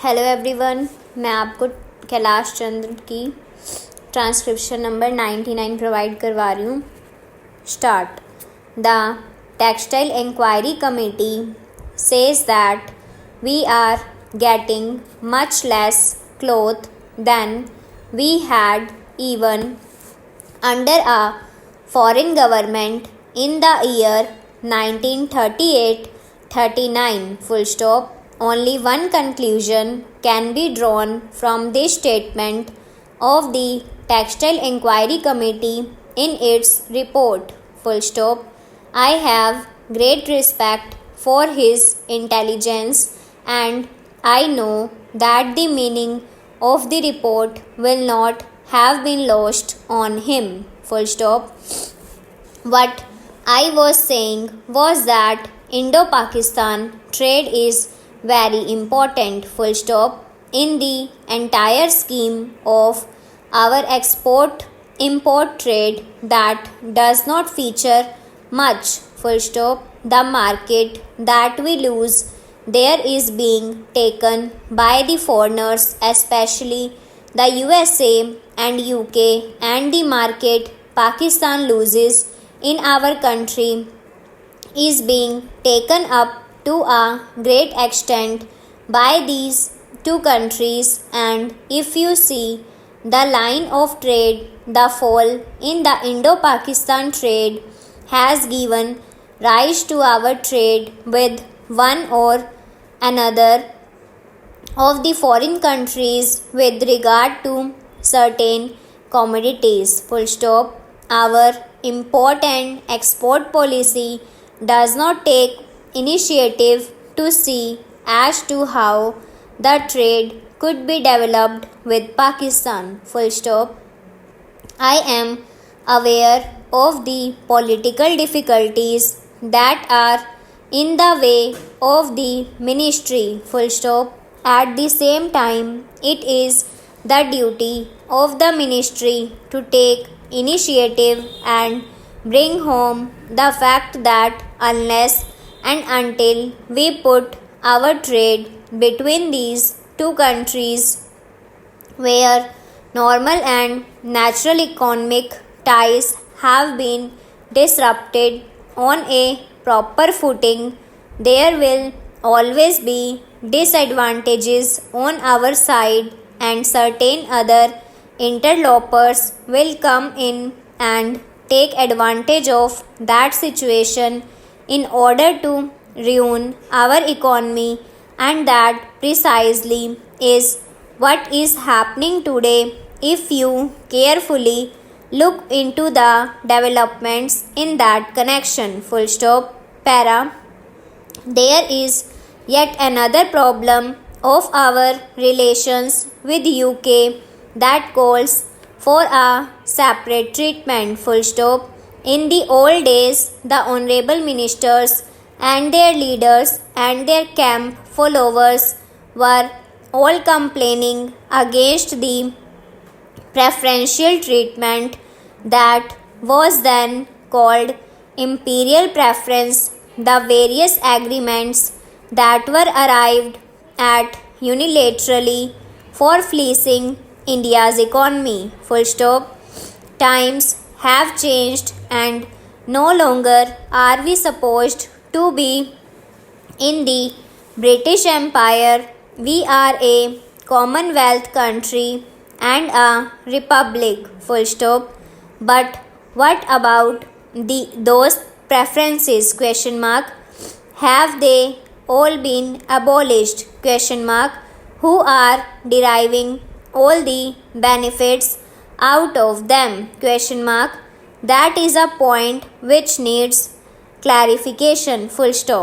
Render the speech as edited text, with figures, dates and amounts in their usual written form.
Hello everyone, मैं आपको कैलाश चंद्र की ट्रांसक्रिप्शन नंबर 99 प्रोवाइड करवा रही हूँ। Start. The textile inquiry committee says that we are getting much less cloth than we had even under a foreign government in the year 1938-39. Full stop. Only one conclusion can be drawn from this statement of the Textile Inquiry Committee in its report. Full stop. I have great respect for his intelligence and I know that the meaning of the report will not have been lost on him. Full stop. What I was saying was that Indo-Pakistan trade is very important. Full stop. In the entire scheme of our export-import trade that does not feature much. Full stop. The market that we lose there is being taken by the foreigners, especially the USA and UK, and the market Pakistan loses in our country is being taken up to a great extent by these two countries. And if you see the line of trade, the fall in the Indo-Pakistan trade has given rise to our trade with one or another of the foreign countries with regard to certain commodities. Full stop. Our import and export policy does not take initiative to see as to how the trade could be developed with Pakistan. Full stop. I am aware of the political difficulties that are in the way of the ministry. Full stop. At the same time, it is the duty of the ministry to take initiative and bring home the fact that unless and until we put our trade between these two countries where normal and natural economic ties have been disrupted on a proper footing, there will always be disadvantages on our side and certain other interlopers will come in and take advantage of that situation in order to ruin our economy, and that precisely is what is happening today if you carefully look into the developments in that connection. Full stop. Para. There is yet another problem of our relations with UK that calls for a separate treatment. Full stop. In the old days, the honorable ministers and their leaders and their camp followers were all complaining against the preferential treatment that was then called imperial preference. The various agreements that were arrived at unilaterally for fleecing India's economy. Full stop. Times have changed and no longer are we supposed to be in the British Empire. We are a Commonwealth country and a republic. Full stop. But what about those preferences? Question mark. Have they all been abolished? Question mark. Who are deriving all the benefits out of them? Question mark. That is a point which needs clarification. Full stop.